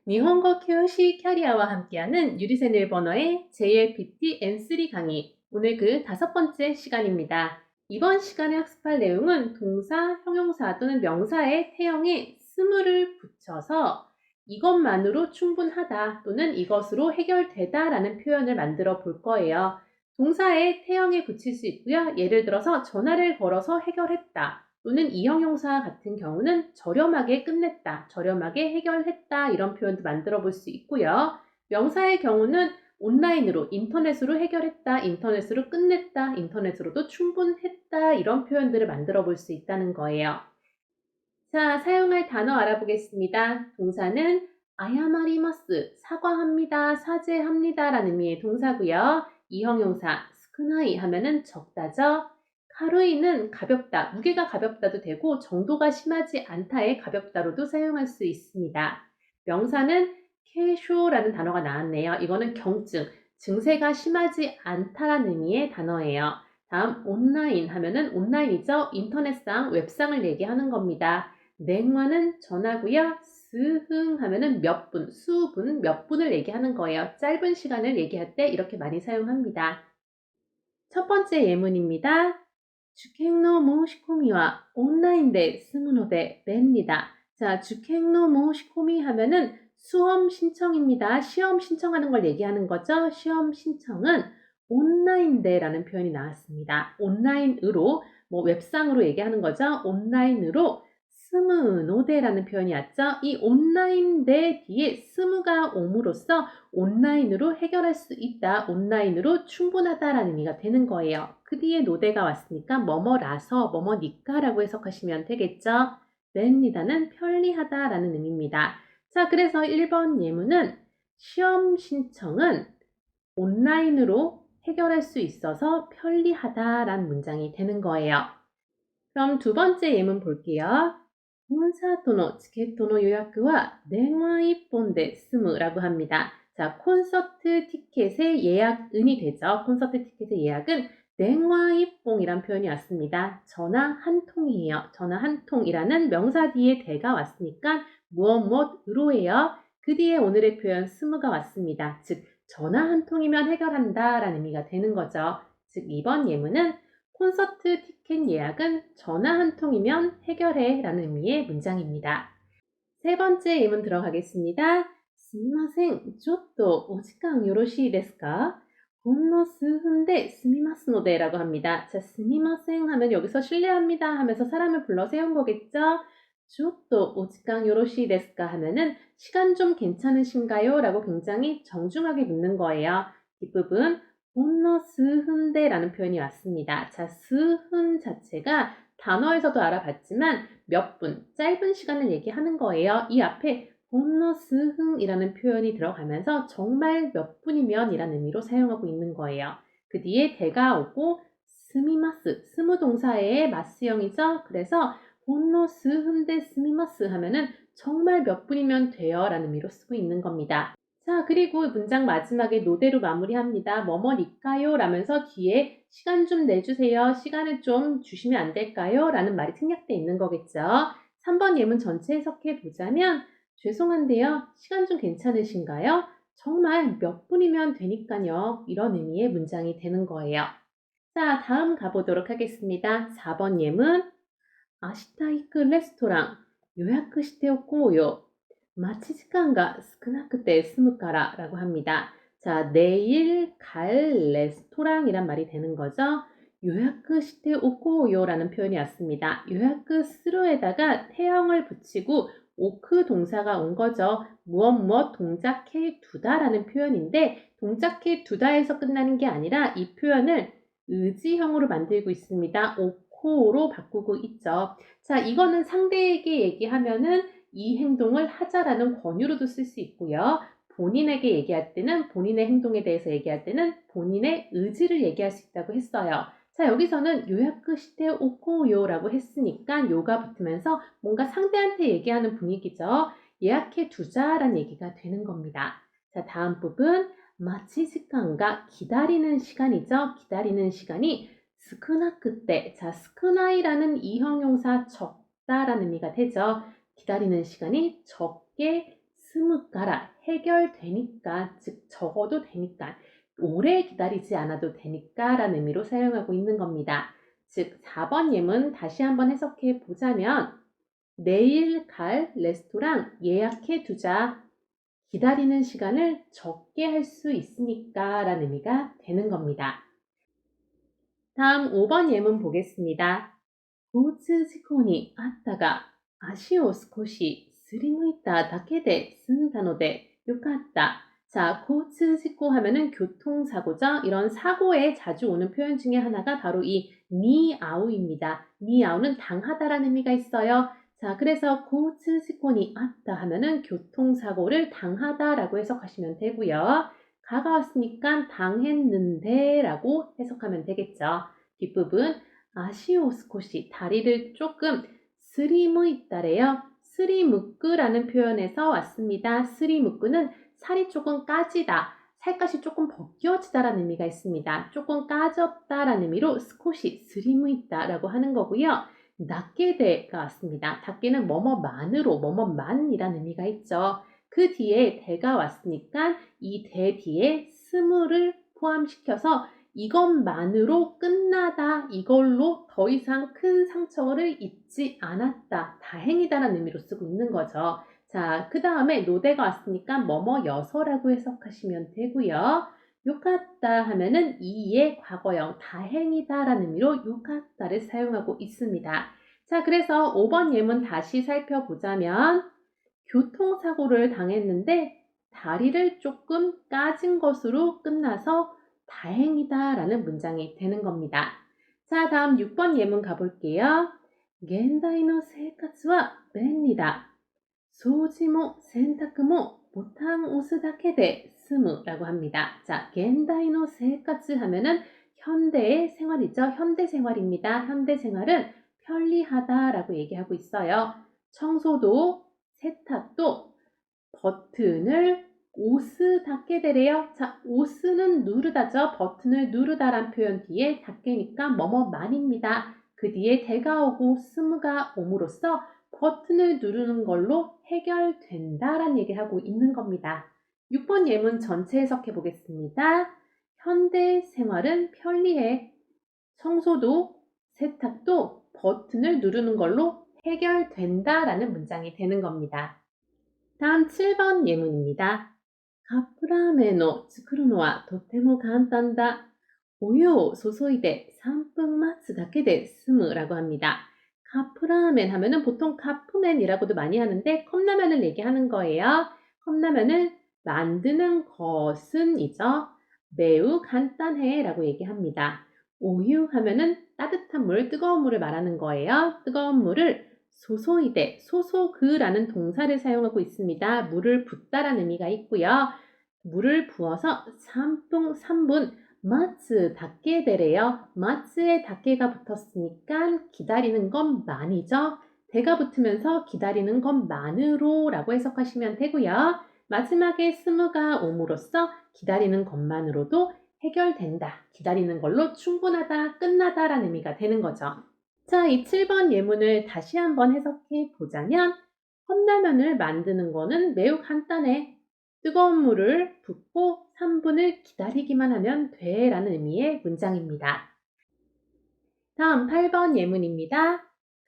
니혼고 교시 캐리어와 함께하는 유리센 일본어의 JLPT N3 강의. 오늘 그 5번째 시간입니다. 이번 시간에 학습할 내용은 동사, 형용사 또는 명사의 태형에 스무를 붙여서 이것만으로 충분하다 또는 이것으로 해결되다 라는 표현을 만들어 볼 거예요. 동사의 태형에 붙일 수 있고요. 예를 들어서 전화를 걸어서 해결했다. 또는 이 형용사 같은 경우는 저렴하게 끝냈다, 저렴하게 해결했다 이런 표현도 만들어 볼 수 있고요. 명사의 경우는 온라인으로, 인터넷으로 해결했다, 인터넷으로 끝냈다, 인터넷으로도 충분했다 이런 표현들을 만들어 볼 수 있다는 거예요. 자, 사용할 단어 알아보겠습니다. 동사는 아야마리마스, 사과합니다, 사죄합니다 라는 의미의 동사고요. 이 형용사 스쿠나이 하면은 적다죠. 카루이는 가볍다, 무게가 가볍다도 되고 정도가 심하지 않다의 가볍다로도 사용할 수 있습니다. 명사는 케쇼라는 단어가 나왔네요. 이거는 경증, 증세가 심하지 않다라는 의미의 단어예요. 다음 온라인 하면은 온라인이죠. 인터넷상, 웹상을 얘기하는 겁니다. 냉화는 전화고요. 스흥 하면은 몇 분, 수분, 몇 분을 얘기하는 거예요. 짧은 시간을 얘기할 때 이렇게 많이 사용합니다. 첫 번째 예문입니다. 주행노 모시코미와 온라인 で済むので便利だ. 자, 주행노 모시코미 하면은 수험 신청입니다. 시험 신청하는 걸 얘기하는 거죠. 시험 신청은 온라인대라는 표현이 나왔습니다. 온라인으로, 웹상으로 얘기하는 거죠. 온라인으로 스무노대라는 표현이 왔죠. 이 온라인대 뒤에 스무가 옴으로써 온라인으로 해결할 수 있다, 온라인으로 충분하다라는 의미가 되는 거예요. 그 뒤에 노대가 왔으니까 뭐뭐라서, 뭐뭐니까라고 해석하시면 되겠죠. 벤리다는 편리하다라는 의미입니다. 자, 그래서 1번 예문은 시험 신청은 온라인으로 해결할 수 있어서 편리하다라는 문장이 되는 거예요. 그럼 두 번째 예문 볼게요. コンサートの チケットの 予約は 電話一本で済む라고 합니다. 자, 콘서트 티켓의 예약은이 되죠. 콘서트 티켓의 예약은 電話一本이란 표현이 왔습니다. 전화 한 통이에요. 전화 한 통이라는 명사 뒤에 대가 왔으니까 무엇으로예요. 그 뒤에 오늘의 표현 스무가 왔습니다. 즉 전화 한 통이면 해결한다 라는 의미가 되는 거죠. 즉 이번 예문은 콘서트 티켓 예약은 전화 한 통이면 해결해 라는 의미의 문장입니다. 세 번째 예문 들어가겠습니다. すみません、ちょっとお時間よろしいですか? ほんの数分で済みますので라고 합니다. 자, すみません 하면 여기서 실례합니다 하면서 사람을 불러 세운 거겠죠? ちょっとお時間よろしいですか? 하면은 시간 좀 괜찮으신가요? 라고 굉장히 정중하게 묻는 거예요. 뒷부분 혼노 스흔데라는 표현이 왔습니다. 자, 스흔 자체가 단어에서도 알아봤지만 몇 분, 짧은 시간을 얘기하는 거예요. 이 앞에 혼노 스흔이라는 표현이 들어가면서 정말 몇 분이면 이라는 의미로 사용하고 있는 거예요. 그 뒤에 대가 오고 스미마스, 스무 동사의 마스형이죠. 그래서 혼노 스흔데 스미마스 하면은 정말 몇 분이면 돼요 라는 의미로 쓰고 있는 겁니다. 자, 그리고 문장 마지막에 노대로 마무리합니다. 뭐뭐니까요? 라면서 뒤에 시간 좀 내주세요. 시간을 좀 주시면 안 될까요? 라는 말이 생략되어 있는 거겠죠. 3번 예문 전체 해석해 보자면 죄송한데요. 시간 좀 괜찮으신가요? 정말 몇 분이면 되니까요. 이런 의미의 문장이 되는 거예요. 자, 다음 가보도록 하겠습니다. 4번 예문. 明日行くレストラン予約しておこうよ. 待ち時間が少なくて済むから라고 합니다. 자, 내일 갈 레스토랑이란 말이 되는 거죠. 요약しておこうよ라는 표현이 왔습니다. 요약 스루에다가 태형을 붙이고 오크 동사가 온 거죠. 무엇 동작해 두다라는 표현인데 동작해 두다에서 끝나는 게 아니라 이 표현을 의지형으로 만들고 있습니다. 오코로 바꾸고 있죠. 자, 이거는 상대에게 얘기하면은 이 행동을 하자라는 권유로도 쓸 수 있고요. 본인에게 얘기할 때는 본인의 행동에 대해서 얘기할 때는 본인의 의지를 얘기할 수 있다고 했어요. 자, 여기서는 요약 시대 오코요라고 했으니까 요가 붙으면서 뭔가 상대한테 얘기하는 분위기죠. 예약해 두자라는 얘기가 되는 겁니다. 자, 다음 부분 마치시간과 기다리는 시간이죠. 기다리는 시간이 스크나크때, 자, 스크나이라는 이 형용사 적다라는 의미가 되죠. 기다리는 시간이 적게 스무까라 해결되니까, 즉 적어도 되니까, 오래 기다리지 않아도 되니까 라는 의미로 사용하고 있는 겁니다. 즉 4번 예문 다시 한번 해석해 보자면 내일 갈 레스토랑 예약해 두자. 기다리는 시간을 적게 할 수 있으니까 라는 의미가 되는 겁니다. 다음 5번 예문 보겠습니다. 交通事故にあったが、足を少しすりむいただけで済んだのでよかった. 자, 交通事故 하면은 교통사고죠. 이런 사고에 자주 오는 표현 중에 하나가 바로 이 니아우입니다. 니아우는 당하다라는 의미가 있어요. 자, 그래서 交通事故に あった 하면은 교통사고를 당하다라고 해석하시면 되고요. 가가 왔으니까 당했는데 라고 해석하면 되겠죠. 뒷부분 아시오스코시 다리를 조금 스리무이따래요. 스리무크라는 표현에서 왔습니다. 스리무크는 살이 조금 까지다, 살갗이 조금 벗겨지다라는 의미가 있습니다. 조금 까졌다라는 의미로 스코시 스리무이따라고 하는 거고요. 낫게데가 왔습니다. 낫게는 뭐뭐만으로, 뭐뭐만이라는 의미가 있죠. 그 뒤에 대가 왔으니까 이 대 뒤에 스무를 포함시켜서 이것만으로 끝나다, 이걸로 더 이상 큰 상처를 입지 않았다, 다행이다라는 의미로 쓰고 있는 거죠. 자, 그 다음에 노대가 왔으니까 뭐뭐여서라고 해석하시면 되고요. 요카따 하면은 이의 과거형 다행이다라는 의미로 요카따를 사용하고 있습니다. 자, 그래서 5번 예문 다시 살펴보자면 교통사고를 당했는데 다리를 조금 까진 것으로 끝나서 다행이다 라는 문장이 되는 겁니다. 자, 다음 6번 예문 가볼게요. 現代の生活は便利だ. 掃除も洗濯もボタン押すだけで済む라고 합니다. 자, 現代の生活 하면은 현대의 생활이죠. 현대 생활입니다. 현대 생활은 편리하다 라고 얘기하고 있어요. 청소도 세탁도 버튼을 오스 닫게 되래요. 자, 오스는 누르다죠. 버튼을 누르다란 표현 뒤에 닫게니까 뭐뭐만입니다. 그 뒤에 대가 오고 스무가 옴으로써 버튼을 누르는 걸로 해결된다라는 얘기를 하고 있는 겁니다. 6번 예문 전체 해석해 보겠습니다. 현대 생활은 편리해. 청소도 세탁도 버튼을 누르는 걸로 해결된다라는 문장이 되는 겁니다. 다음 7번 예문입니다. 카프라멘을 作るのはとても簡単だ. お湯を注いで3分待つだけで済む라고 합니다. 카프라멘 하면은 보통 카프맨이라고도 많이 하는데 컵라면을 얘기하는 거예요. 컵라면을 만드는 것은 이죠. 매우 간단해 라고 얘기합니다. 오유 하면은 따뜻한 물, 뜨거운 물을 말하는 거예요. 뜨거운 물을 소소이데, 소소그라는 동사를 사용하고 있습니다. 물을 붓다라는 의미가 있고요. 물을 부어서 3분, 마츠 닫게 되래요. 마츠에 닫게가 붙었으니까 기다리는 건 만이죠. 대가 붙으면서 기다리는 건 만으로 라고 해석하시면 되고요. 마지막에 스무가 옴으로써 기다리는 것만으로도 해결된다, 기다리는 걸로 충분하다, 끝나다 라는 의미가 되는 거죠. 자, 이 7번 예문을 다시 한번 해석해 보자면 컵라면을 만드는 거는 매우 간단해. 뜨거운 물을 붓고 3분을 기다리기만 하면 돼 라는 의미의 문장입니다. 다음 8번 예문입니다.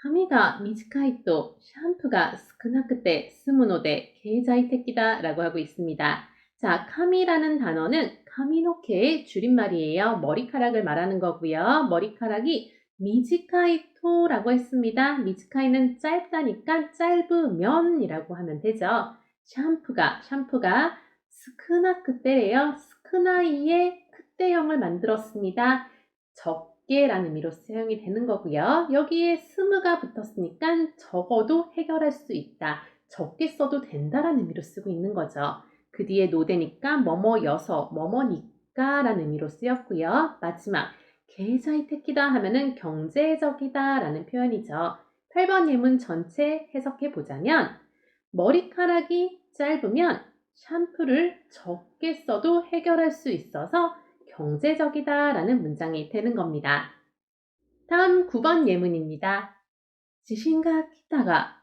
髪が短いとシャンプーが少なくて済むので経済的だ라고 하고 있습니다. 자, 카미라는 단어는 카미노케의 줄임말이에요. 머리카락을 말하는 거고요. 머리카락이 미지카이토라고 했습니다. 미지카이는 짧다니까 짧으면이라고 하면 되죠. 샴푸가 스크나크때예요. 스크나이의 크때형을 만들었습니다. 적게라는 의미로 사용이 되는 거고요. 여기에 스무가 붙었으니까 적어도 해결할 수 있다, 적게 써도 된다라는 의미로 쓰고 있는 거죠. 그 뒤에 노대니까 뭐뭐여서, 뭐뭐니까 라는 의미로 쓰였고요. 마지막 계좌이택이다 하면은 경제적이다 라는 표현이죠. 8번 예문 전체 해석해 보자면 머리카락이 짧으면 샴푸를 적게 써도 해결할 수 있어서 경제적이다 라는 문장이 되는 겁니다. 다음 9번 예문입니다. 지신가 기타가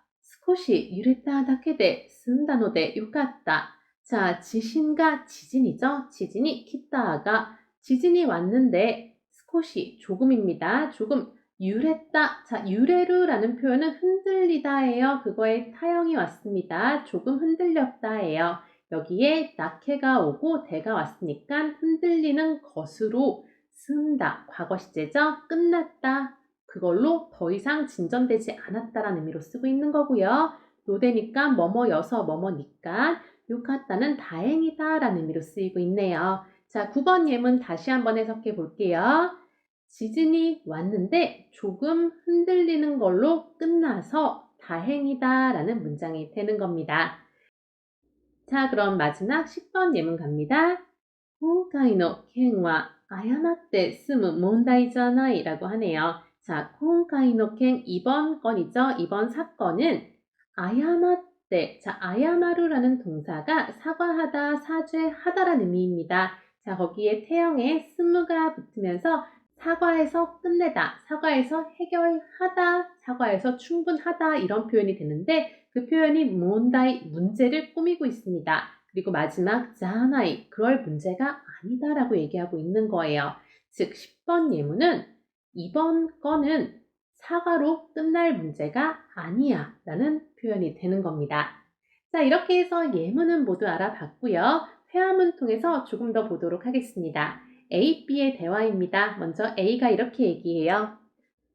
少し揺れただけで済んだのでよかった. 자, 지신가 지진이죠. 지진이 기타가 지진이 왔는데 少し 조금입니다. 조금 유랬다. 자, 유레루라는 표현은 흔들리다예요. 그거에 타형이 왔습니다. 조금 흔들렸다예요. 여기에 나케가 오고 대가 왔으니까 흔들리는 것으로 쓴다. 과거 시제죠. 끝났다. 그걸로 더 이상 진전되지 않았다라는 의미로 쓰고 있는 거고요. 노대니까 뭐뭐여서 뭐뭐니까 요카타는 다행이다 라는 의미로 쓰이고 있네요. 자, 9번 예문 다시 한번 해석해 볼게요. 지진이 왔는데 조금 흔들리는 걸로 끝나서 다행이다 라는 문장이 되는 겁니다. 자, 그럼 마지막 10번 예문 갑니다. 今回の件は誤って済む問題じゃない라고 하네요. 자, 今回の件 이번 건이죠. 이번 사건은 誤って, 자, 아야마루라는 동사가 사과하다, 사죄하다라는 의미입니다. 자, 거기에 태형에 스무가 붙으면서 사과해서 끝내다, 사과해서 해결하다, 사과해서 충분하다 이런 표현이 되는데 그 표현이 문다이, 문제를 꾸미고 있습니다. 그리고 마지막 자나이, 그럴 문제가 아니다라고 얘기하고 있는 거예요. 즉 10번 예문은 이번 건은 사과로 끝날 문제가 아니야 라는 표현이 되는 겁니다. 자, 이렇게 해서 예문은 모두 알아봤고요. 회화문 통해서 조금 더 보도록 하겠습니다. A, B의 대화입니다. 먼저 A가 이렇게 얘기해요.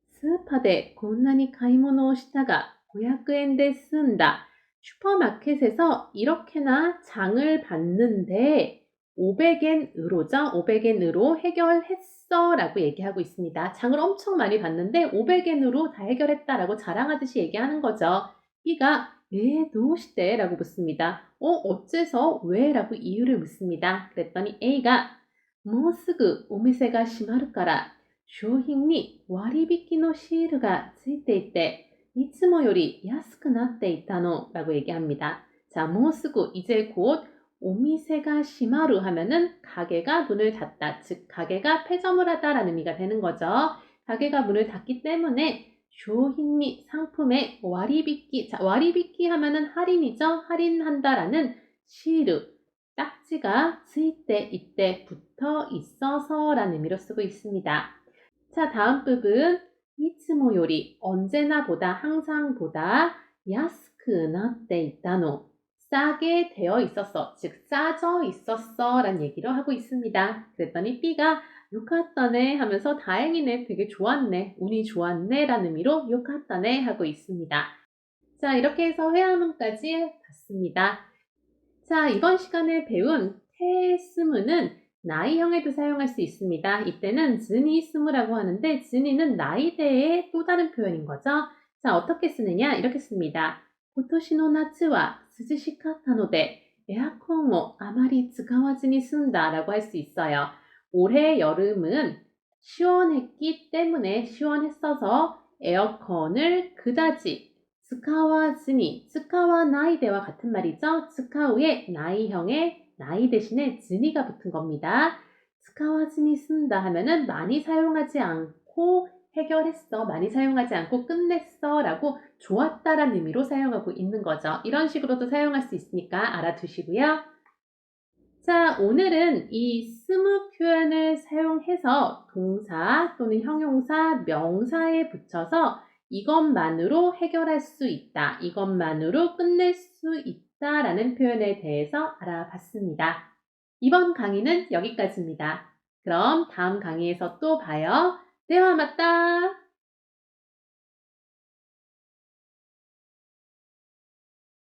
スーパーでこんなに買い物をしたが500円で済んだ. 슈퍼마켓에서 이렇게나 장을 봤는데 500엔으로죠. 500엔으로 해결했어 라고 얘기하고 있습니다. 장을 엄청 많이 봤는데 500엔으로 다 해결했다라고 자랑하듯이 얘기하는 거죠. B가 도시대 라고 묻습니다. 어째서? 왜? 라고 이유를 묻습니다. 그랬더니 A가 もうすぐお店が閉まるから商品に割引のシールがついていていつもより安くなっていたの라고 얘기합니다. 자, もうすぐ 이제 곧 오미세가 시마루 하면은 가게가 문을 닫다, 즉 가게가 폐점을 하다라는 의미가 되는 거죠. 가게가 문을 닫기 때문에 쇼힌니 상품의 와리비키, 자, 와리비키 하면은 할인이죠. 할인한다라는 시르, 딱지가 쓰이때 이때 붙어 있어서라는 의미로 쓰고 있습니다. 자, 다음 부분 이츠모 요리 언제나 보다 항상 보다 야스크 나때 있다노 싸게 되어 있었어, 즉 싸져 있었어 라는 얘기를 하고 있습니다. 그랬더니 B가 요카타네 하면서 다행이네, 되게 좋았네, 운이 좋았네 라는 의미로 요카타네 하고 있습니다. 자, 이렇게 해서 회화문까지 봤습니다. 자, 이번 시간에 배운 테스무는 나이형에도 사용할 수 있습니다. 이때는 즈니스무라고 하는데 즈니는 나이대의 또 다른 표현인 거죠. 자, 어떻게 쓰느냐? 이렇게 씁니다. 今年の夏は涼しかったのでエアコンをあまり使わずに済んだ라고 할 수 있어요. 올해 여름은 시원했기 때문에 시원했어서 에어컨을 그다지 使わずに, 使わない대와 같은 말이죠. 使う에 나이형의 나이 대신에 즈니가 붙은 겁니다. 使わずに済んだ 하면은 많이 사용하지 않고 해결했어, 많이 사용하지 않고 끝냈어 라고 좋았다라는 의미로 사용하고 있는 거죠. 이런 식으로도 사용할 수 있으니까 알아두시고요. 자, 오늘은 이 스무 표현을 사용해서 동사 또는 형용사, 명사에 붙여서 이것만으로 해결할 수 있다, 이것만으로 끝낼 수 있다 라는 표현에 대해서 알아봤습니다. 이번 강의는 여기까지입니다. 그럼 다음 강의에서 또 봐요. 대화 맞다!